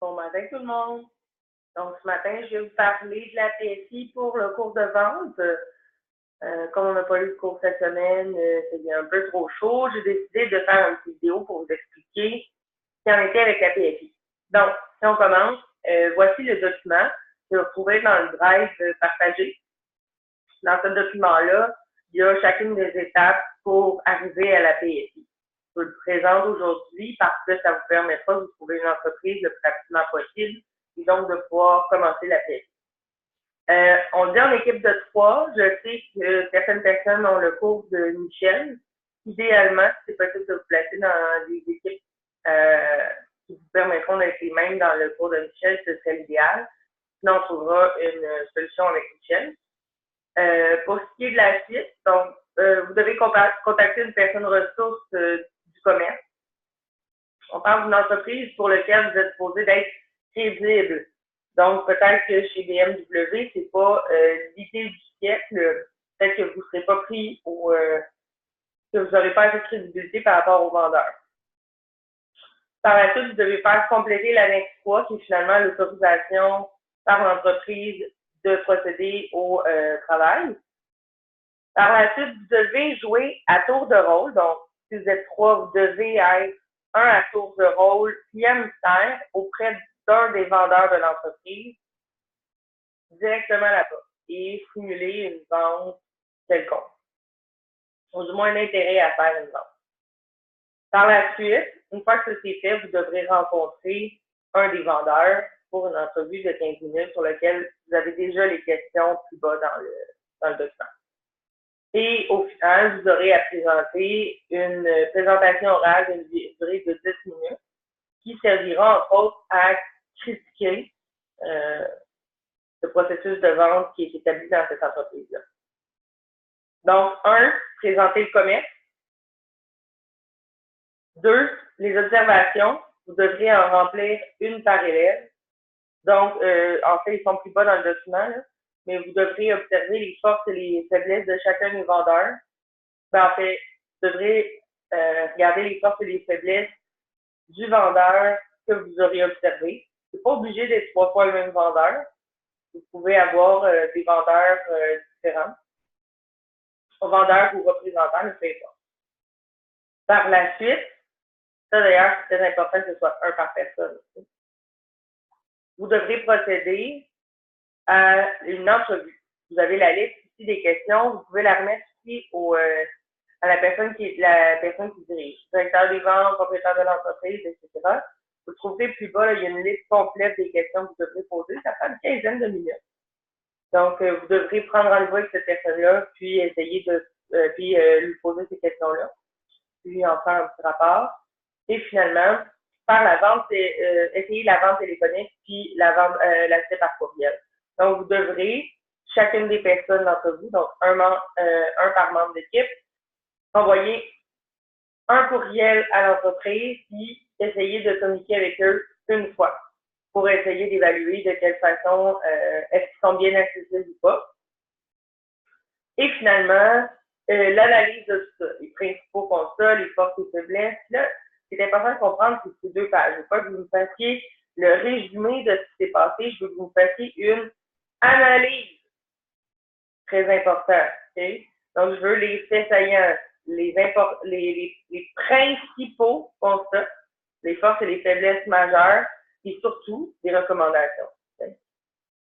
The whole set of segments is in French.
Bon matin tout le monde. Donc ce matin, je vais vous parler de la PSI pour le cours de vente. Comme on n'a pas eu de cours cette semaine, c'était un peu trop chaud. J'ai décidé de faire une petite vidéo pour vous expliquer ce qu'il en était avec la PSI. Donc, si on commence, voici le document que vous retrouvez dans le drive partagé. Dans ce document-là, il y a chacune des étapes pour arriver à la PSI. Je vous le présente aujourd'hui parce que ça vous permettra de trouver une entreprise le plus rapidement possible et donc de pouvoir commencer la PSI. On dit en équipe de 3. Je sais que certaines personnes ont le cours de Michel. Idéalement, si c'est possible de vous placer dans des équipes qui vous permettront d'être les mêmes dans le cours de Michel, ce serait l'idéal. Sinon, on trouvera une solution avec Michel. Pour ce qui est de la suite, donc, vous devez contacter une personne ressource du commerce. On parle d'une entreprise pour laquelle vous êtes supposé d'être crédible. Donc, peut-être que chez BMW, c'est pas l'idée du siècle. Peut-être que vous ne serez pas pris ou que vous n'aurez pas assez de crédibilité par rapport aux vendeurs. Par la suite, vous devez faire compléter l'annexe 3, qui est finalement l'autorisation par l'entreprise de procéder au travail. Par la suite, vous devez jouer à tour de rôle. Donc, si vous êtes 3, vous devez être un à tour de rôle mystère auprès d'un des vendeurs de l'entreprise directement là-bas et simuler une vente quelconque. Ou du moins un intérêt à faire une vente. Par la suite, une fois que c'est fait, vous devrez rencontrer un des vendeurs pour une entrevue de 15 minutes sur laquelle vous avez déjà les questions plus bas dans le document. Et au final, vous aurez à présenter une présentation orale d'une durée de 10 minutes qui servira entre autres à critiquer le processus de vente qui est établi dans cette entreprise-là. Donc, 1, présenter le commerce. 2, les observations. Vous devrez en remplir une par élève. Donc, en fait, ils sont plus bas dans le document, là, mais vous devrez observer les forces et les faiblesses de chacun des vendeurs. En fait, vous devrez regarder les forces et les faiblesses du vendeur que vous aurez observé. C'est pas obligé d'être 3 fois le même vendeur. Vous pouvez avoir des vendeurs différents. Vendeurs ou représentants, mais peu importe. Par la suite, ça d'ailleurs, c'est très important que ce soit un par personne. Vous devrez procéder à une entrevue. Vous avez la liste ici des questions. Vous pouvez la remettre ici à la personne qui dirige. Directeur des ventes, propriétaire de l'entreprise, etc. Vous trouverez plus bas, là, il y a une liste complète des questions que vous devrez poser. Ça prend une quinzaine de minutes. Donc, vous devrez prendre rendez-vous avec cette personne-là, puis essayer de lui poser ces questions-là, puis en faire un petit rapport. Et finalement, faire la vente, essayer la vente téléphonique, puis l'accès par courriel. Donc, vous devrez, chacune des personnes d'entre vous, donc un par membre d'équipe, envoyer un courriel à l'entreprise, puis essayer de communiquer avec eux une fois pour essayer d'évaluer de quelle façon est-ce qu'ils sont bien accessibles ou pas. Et finalement, l'analyse de tout ça, les principaux constats, les forces et faiblesses. Là, ce qui est important de comprendre, c'est ces 2 pages. Je ne veux pas que vous me fassiez le résumé de ce qui s'est passé, je veux que vous me fassiez une analyse. Très important. Okay? Donc, je veux les faits saillants, les principaux constats, les forces et les faiblesses majeures, et surtout des recommandations. Okay?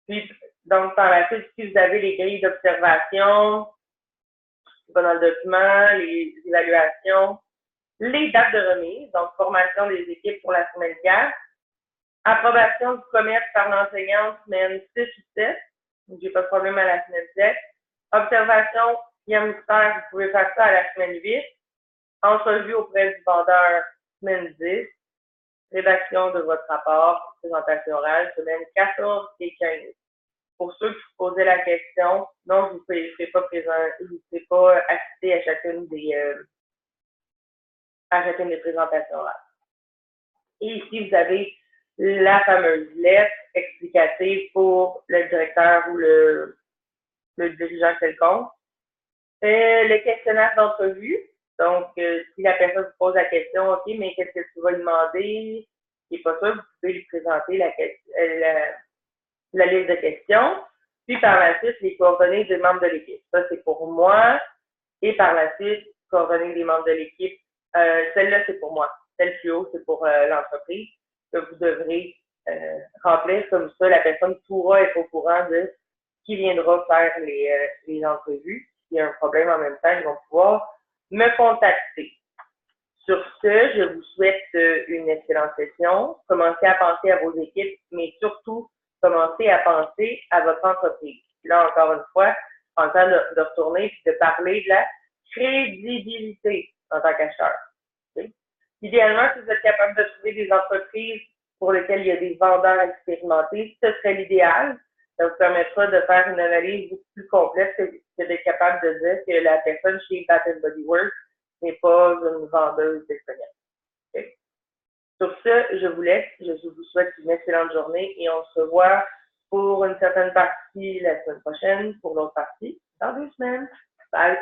Puis, donc, par la suite, si vous avez les grilles d'observation, c'est pas dans le document, les évaluations, les dates de remise, donc formation des équipes pour la semaine 4, approbation du commerce par l'enseignante semaine 6 ou 7, donc j'ai pas de problème à la semaine 7, observation mystère, vous pouvez faire ça à la semaine 8, entrevue auprès du vendeur semaine 10, rédaction de votre rapport, présentation orale, semaine 14 et 15. Pour ceux qui se posaient la question, non, vous ne serez pas présent, vous ne serez pas assisté à chacune des présentations orales. Et ici, vous avez la fameuse lettre explicative pour le directeur ou le dirigeant quelconque. Le questionnaire d'entrevue. Donc, si la personne vous pose la question, OK, mais qu'est-ce que tu vas lui demander? qui n'est pas ça, vous pouvez lui présenter la liste de questions. Puis par la suite, les coordonnées des membres de l'équipe. Ça, c'est pour moi. Et par la suite, coordonnées des membres de l'équipe. Celle-là, c'est pour moi. Celle plus haut, c'est pour l'entreprise que vous devrez remplir. Comme ça, la personne pourra être au courant de qui viendra faire les entrevues. S'il y a un problème en même temps, ils vont pouvoir me contacter. Sur ce, je vous souhaite une excellente session. Commencez à penser à vos équipes, mais surtout, commencez à penser à votre entreprise. Là, encore une fois, en temps de retourner et de parler de la crédibilité en tant qu'acheteur. Okay? Idéalement, si vous êtes capable de trouver des entreprises pour lesquelles il y a des vendeurs expérimentés, ce serait l'idéal. Ça vous permettra de faire une analyse beaucoup plus complète que d'être capable de dire que la personne chez Bath & Body Works n'est pas une vendeuse d'expérience. Okay? Sur ce, je vous laisse. Je vous souhaite une excellente journée et on se revoit pour une certaine partie la semaine prochaine, pour l'autre partie dans 2 semaines. Bye!